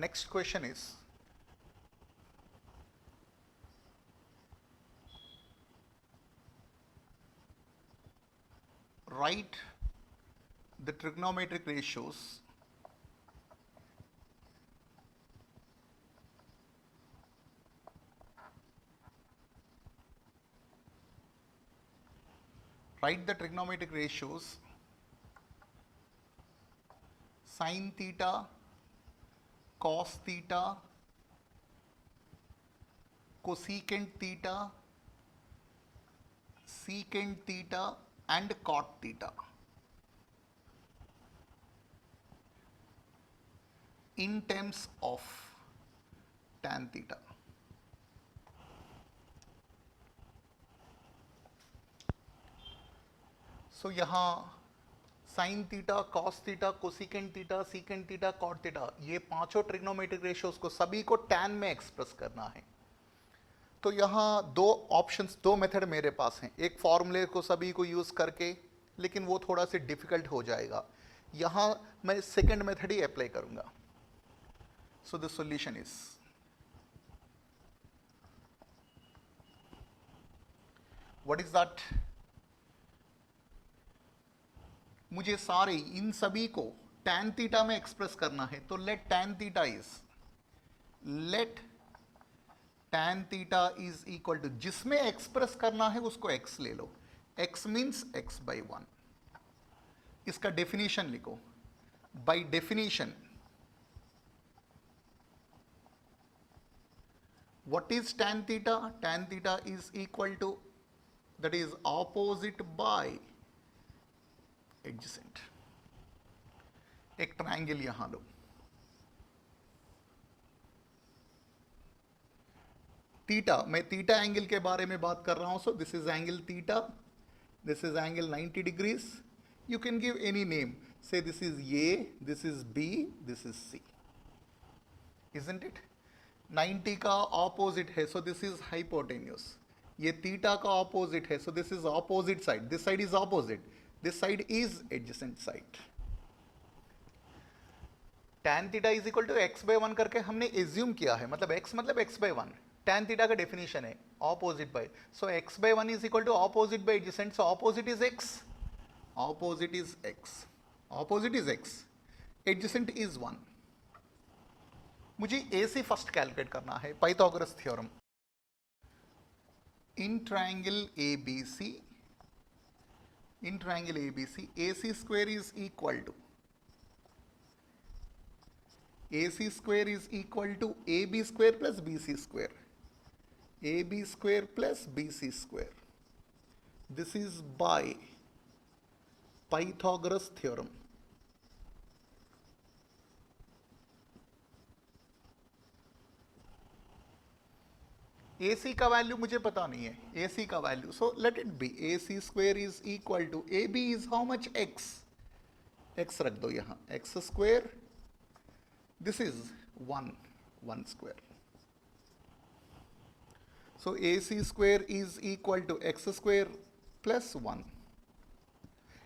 Next question is, write the trigonometric ratios sin theta, cos theta, cosecant theta, secant theta and cot theta in terms of tan theta. So यहाँ sine theta, cos theta, cosecant theta, secant theta, cot theta, ये पांचों trigonometric ratios को सभी को tan में express करना है. तो यहाँ दो ऑप्शंस, दो मेथड मेरे पास हैं. एक फॉर्मूले को सभी को यूज करके, लेकिन वो थोड़ा सा डिफिकल्ट हो जाएगा. यहाँ मैं सेकंड मेथड ही अप्लाई करूंगा. So the solution is, what is that? मुझे सारे इन सभी को tan थीटा में एक्सप्रेस करना है. तो let tan theta is equal to, जिसमें एक्सप्रेस करना है उसको x ले लो. x means x by 1. इसका डेफिनेशन लिखो. By definition what is tan theta? tan theta is equal to, that is opposite by adjacent. एक ट्रायंगल यहां लो. थीटा, मैं थीटा एंगल के बारे में बात कर रहा हूं. So this is angle theta, this is angle 90 degrees. You can give any name. Say this is A, this is B, this is C. Isn't it? 90 का ऑपोजिट है, सो दिस इज हाइपोटेन्यूस. ये theta का opposite है, so this is opposite side. This side is opposite, this side is adjacent side. tan theta is equal to x by 1 करके हमने assume किया है, मतलब x मतलब x by 1. tan theta का definition है opposite by, so x by 1 is equal to opposite by adjacent, so opposite is x, opposite is x, opposite is x, adjacent is 1. मुझे AC first calculate करना है, Pythagoras theorem. In triangle ABC, in triangle ABC, AC square is equal to, AC square is equal to AB square plus BC square, AB square plus BC square. This is by Pythagoras theorem. AC का value मुझे पता नहीं है, AC का value, so let it be AC square is equal to, AB is how much? x. x रख दो यहां, x square, this is 1 square. So AC square is equal to x square plus 1.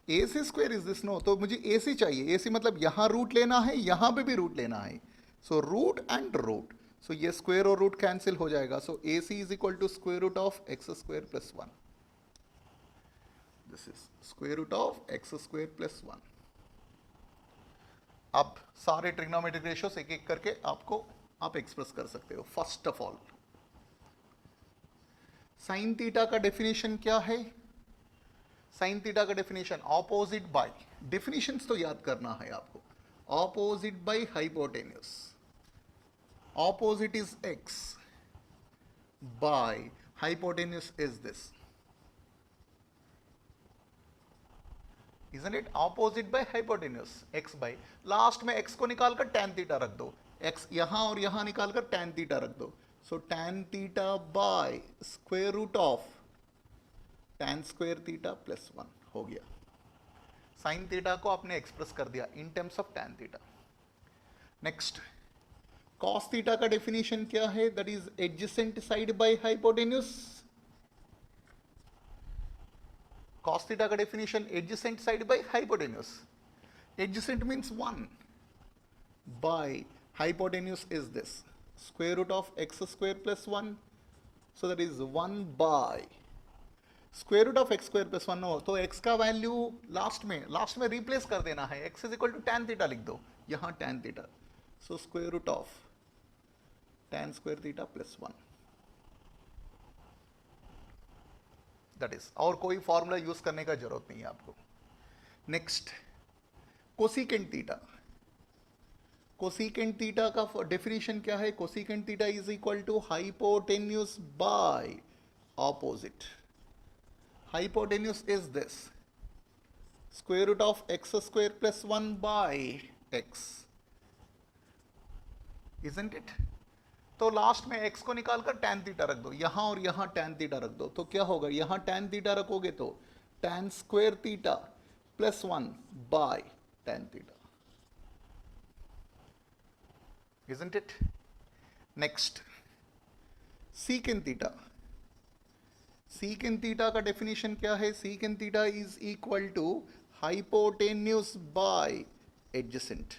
AC square is this, no, तो मुझे AC चाहिए. AC मतलब यहां root लेना है, यहां पे भी रूट लेना है. So root and root, so ये स्क्वायर और रूट कैंसिल हो जाएगा. So AC is equal to square root of x square plus 1. This is square root of x square plus 1. अब सारे ट्रिग्नोमेट्रिक रेशियोस एक एक करके आपको आप एक्सप्रेस कर सकते हो. First of all, sine theta का डेफिनेशन क्या है? साइन थीटा का डेफिनेशन ऑपोजिट बाय, डेफिनेशंस तो याद करना है आपको. Opposite by hypotenuse. Opposite is x by hypotenuse is this. Isn't it? Opposite by hypotenuse, x by, last में x को निकाल कर tan theta रख दो. x यहां और यहां निकाल कर tan theta रख दो. So tan theta by square root of tan square theta plus 1 हो गया. sin theta को आपने एक्सप्रेस कर दिया in terms of tan theta. Next, cos theta का डेफिनेशन क्या है? That is adjacent side by hypotenuse. cos theta का definition adjacent side by hypotenuse. Adjacent means 1 by hypotenuse is this, square root of x square plus 1. So that is 1 by square root of x square plus 1 हो तो x का value last में replace कर देना है, x is equal to tan theta लिख दो, यहाँ tan theta, so square root of tan square theta plus 1, that is, और कोई फॉर्मूला यूज करने का जरूरत नहीं है आपको. Next cosecant theta. Cosecant theta का डेफिनेशन क्या है? Cosecant theta is equal to hypotenuse by opposite. Hypotenuse is this, square root of x square plus 1 by x, isn't it? तो लास्ट में x को निकालकर tan थीटा रख दो, यहां और यहां tan थीटा रख दो, तो क्या होगा? यहां tan थीटा रखोगे तो tan square theta plus 1 by tan theta, isn't it? Next secant theta. Secant theta का डेफिनेशन क्या है? Secant theta is equal to hypotenuse by adjacent.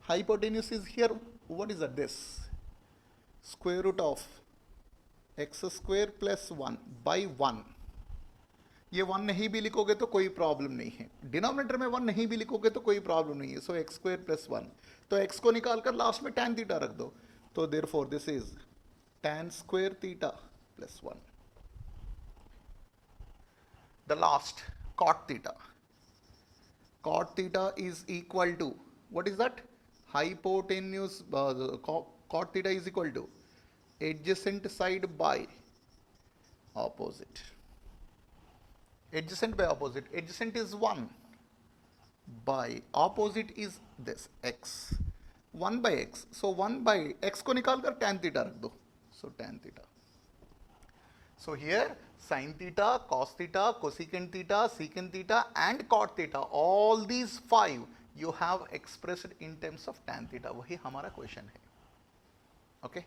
Hypotenuse is here, what is that? This square root of x square plus 1 by 1. ये 1 नहीं भी लिखोगे तो कोई problem नहीं है, डिनोमिनेटर में 1 नहीं भी लिखोगे तो कोई प्रॉब्लम नहीं है. सो एक्स स्क्वायर प्लस 1, तो x को निकालकर लास्ट में tan थीटा रख दो, तो therefore this is tan square theta plus 1. The last, cot theta. Cot theta is equal to, what is that? Hypotenuse, cot theta is equal to adjacent side by opposite. Adjacent by opposite. Adjacent is 1 by opposite is this x. 1 by x. So 1 by x को निकाल कर tan theta रख दो. So tan theta. So here sin theta, cos theta, cosecant theta, secant theta and cot theta, all these 5 you have expressed in terms of tan theta. वही हमारा question है. Okay.